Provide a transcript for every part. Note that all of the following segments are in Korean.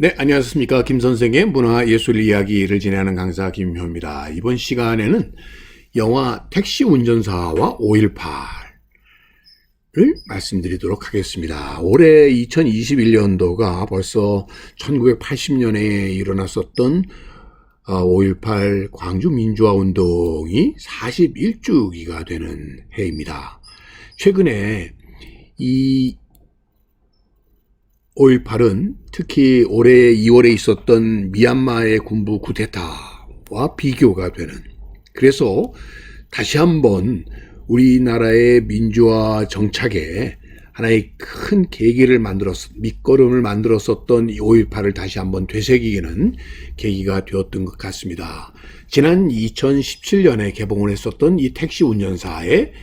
네, 안녕하십니까. 김 선생의 문화예술 이야기를 진행하는 강사 김효입니다. 이번 시간에는 영화 택시 운전사와 5.18을 말씀드리도록 하겠습니다. 올해 2021년도가 벌써 1980년에 일어났었던 5.18 광주 민주화 운동이 41주기가 되는 해입니다. 최근에 이 5.18은 특히 올해 2월에 있었던 미얀마의 군부 쿠데타와 비교가 되는, 그래서 다시 한번 우리나라의 민주화 정착에 하나의 큰 계기를 밑거름을 만들었었던 5.18을 다시 한번 되새기는 계기가 되었던 것 같습니다. 지난 2017년에 개봉을 했었던 이 택시 운전사의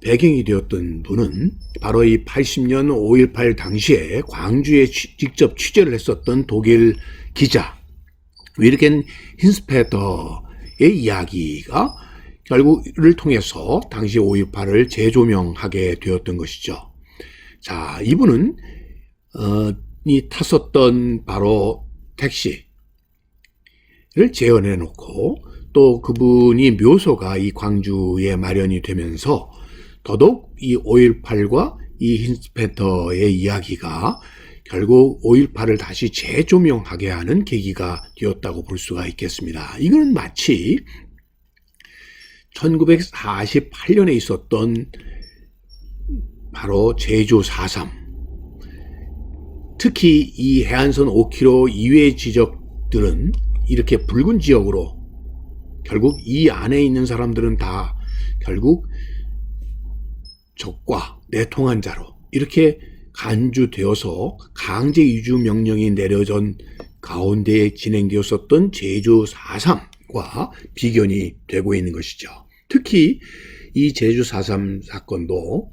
배경이 되었던 분은 바로 이 80년 5.18 당시에 광주에 직접 취재를 했었던 독일 기자 위르겐 힌스페터의 이야기가 결국을 통해서 당시 5.18을 재조명하게 되었던 것이죠. 자, 이분은 이 탔었던 바로 택시를 재현해 놓고 또 그분이 묘소가 이 광주에 마련이 되면서 더더욱 이 5.18과 이 힌스페터의 이야기가 결국 5.18을 다시 재조명하게 하는 계기가 되었다고 볼 수가 있겠습니다. 이거는 마치 1948년에 있었던 바로 제주 4.3, 특히 이 해안선 5km 이외의 지역들은 이렇게 붉은 지역으로 결국 이 안에 있는 사람들은 다 결국 적과 내통한 자로 이렇게 간주되어서 강제 이주 명령이 내려진 가운데 진행되었었던 제주 4.3과 비견이 되고 있는 것이죠. 특히 이 제주 4.3 사건도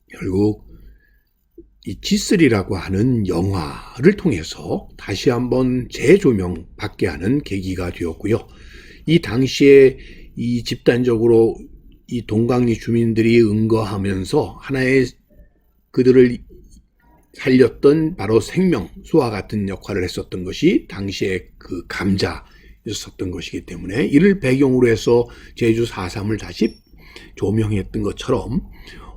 결국 이 G3라고 하는 영화를 통해서 다시 한번 재조명받게 하는 계기가 되었고요. 이 당시에 이 집단적으로 이 동강리 주민들이 응거하면서 하나의 그들을 살렸던 바로 생명수와 같은 역할을 했었던 것이 당시에 그 감자였었던 것이기 때문에 이를 배경으로 해서 제주 4.3을 다시 조명했던 것처럼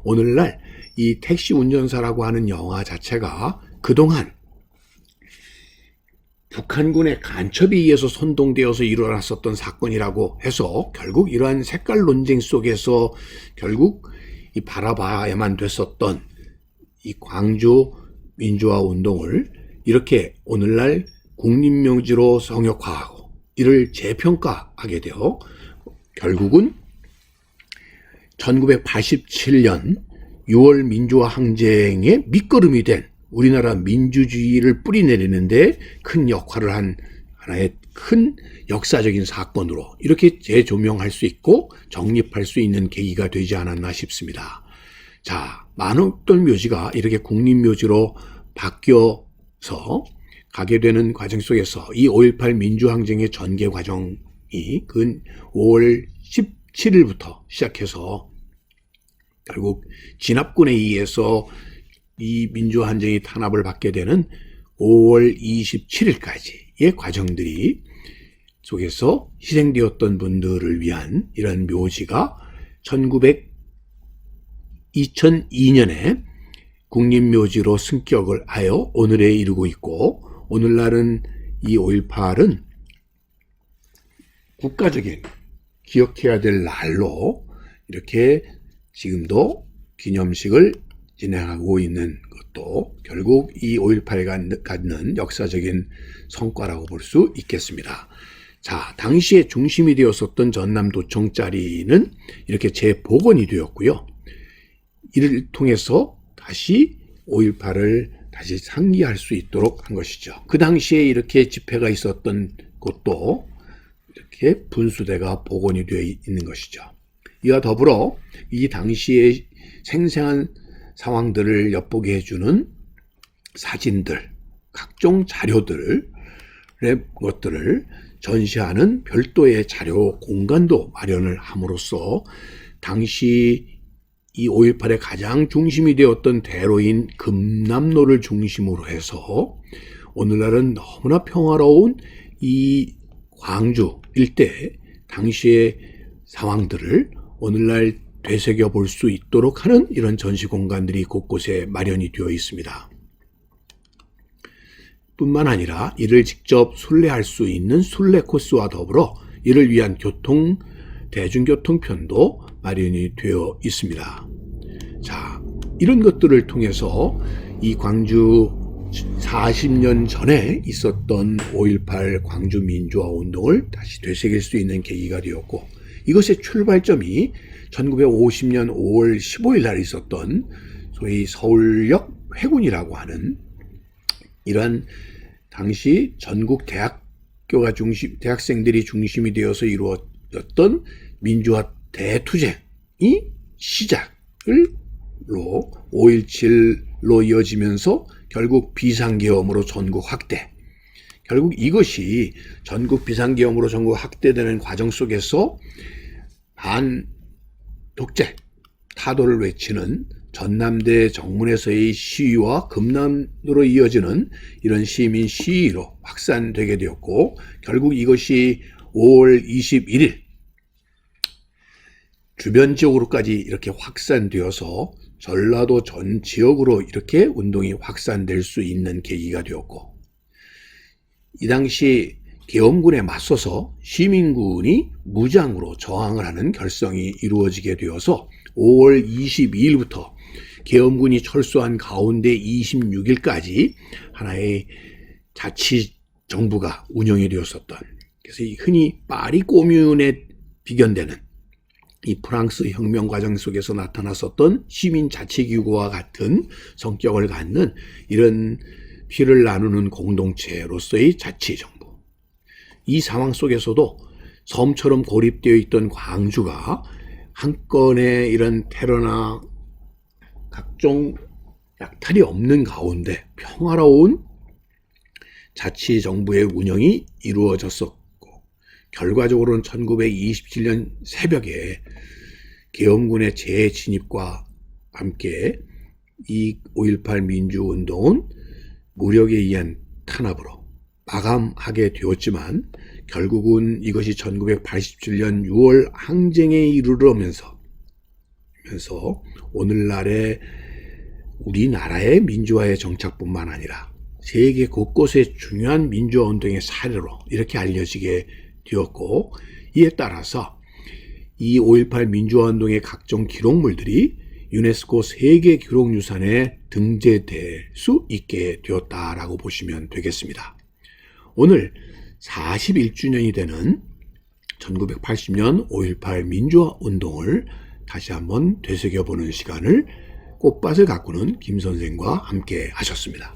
오늘날 이 택시 운전사라고 하는 영화 자체가 그동안 북한군의 간첩에 의해서 선동되어서 일어났었던 사건이라고 해서 결국 이러한 색깔 논쟁 속에서 결국 이 바라봐야만 됐었던 이 광주 민주화 운동을 이렇게 오늘날 국립묘지로 성역화하고 이를 재평가하게 되어 결국은 1987년 6월 민주화 항쟁의 밑거름이 된 우리나라 민주주의를 뿌리내리는데 큰 역할을 한 하나의 큰 역사적인 사건으로 이렇게 재조명할 수 있고 정립할 수 있는 계기가 되지 않았나 싶습니다. 자, 만옥돌 묘지가 이렇게 국립묘지로 바뀌어서 가게 되는 과정 속에서 이 5.18 민주항쟁의 전개 과정이 그 5월 17일부터 시작해서 결국 진압군에 의해서 이 민주항쟁이 탄압을 받게 되는 5월 27일까지의 과정들이 속에서 희생되었던 분들을 위한 이런 묘지가 2002년에 국립묘지로 승격을 하여 오늘에 이르고 있고, 오늘날은 이 5.18은 국가적인 기억해야 될 날로 이렇게 지금도 기념식을 진행하고 있는 것도 결국 이 5.18가 갖는 역사적인 성과라고 볼 수 있겠습니다. 자, 당시에 중심이 되었었던 전남도청자리는 이렇게 재복원이 되었고요. 이를 통해서 다시 5.18을 다시 상기할 수 있도록 한 것이죠. 그 당시에 이렇게 집회가 있었던 곳도 이렇게 분수대가 복원이 되어 있는 것이죠. 이와 더불어 이 당시에 생생한 상황들을 엿보게 해주는 사진들, 각종 자료들의 것들을 전시하는 별도의 자료 공간도 마련을 함으로써 당시 이 5.18의 가장 중심이 되었던 대로인 금남로를 중심으로 해서 오늘날은 너무나 평화로운 이 광주 일대 당시의 상황들을 오늘날 되새겨 볼 수 있도록 하는 이런 전시 공간들이 곳곳에 마련이 되어 있습니다. 뿐만 아니라 이를 직접 순례할 수 있는 순례 코스와 더불어 이를 위한 대중교통편도 마련이 되어 있습니다. 자, 이런 것들을 통해서 이 광주 40년 전에 있었던 5.18 광주 민주화 운동을 다시 되새길 수 있는 계기가 되었고, 이것의 출발점이 1950년 5월 15일 날 있었던 소위 서울역 회군이라고 하는 이러한 당시 전국 대학생들이 중심이 되어서 이루어졌던 민주화 대투쟁이 시작으로 5.17로 이어지면서 결국 비상계엄으로 전국 확대. 결국 이것이 전국 비상계엄으로 전국 확대되는 과정 속에서 반독재 타도를 외치는 전남대 정문에서의 시위와 금남으로 이어지는 이런 시민 시위로 확산되게 되었고, 결국 이것이 5월 21일 주변 지역으로까지 이렇게 확산되어서 전라도 전 지역으로 이렇게 운동이 확산될 수 있는 계기가 되었고, 이 당시 계엄군에 맞서서 시민군이 무장으로 저항을 하는 결성이 이루어지게 되어서 5월 22일부터 계엄군이 철수한 가운데 26일까지 하나의 자치정부가 운영이 되었었던, 그래서 흔히 파리 꼬뮌에 비견되는 이 프랑스 혁명 과정 속에서 나타났었던 시민자치기구와 같은 성격을 갖는 이런 피를 나누는 공동체로서의 자치정부. 이 상황 속에서도 섬처럼 고립되어 있던 광주가 한 건의 이런 테러나 각종 약탈이 없는 가운데 평화로운 자치정부의 운영이 이루어졌었고, 결과적으로는 1927년 새벽에 계엄군의 재진입과 함께 이 5.18 민주운동은 무력에 의한 탄압으로 마감하게 되었지만, 결국은 이것이 1987년 6월 항쟁에 이르러면서 오늘날의 우리나라의 민주화의 정착뿐만 아니라 세계 곳곳의 중요한 민주화 운동의 사례로 이렇게 알려지게 되었고, 이에 따라서 이 5.18 민주화 운동의 각종 기록물들이 유네스코 세계 기록유산에 등재될 수 있게 되었다라고 보시면 되겠습니다. 오늘 41주년이 되는 1980년 5.18 민주화 운동을 다시 한번 되새겨보는 시간을 꽃밭을 가꾸는 김 선생과 함께 하셨습니다.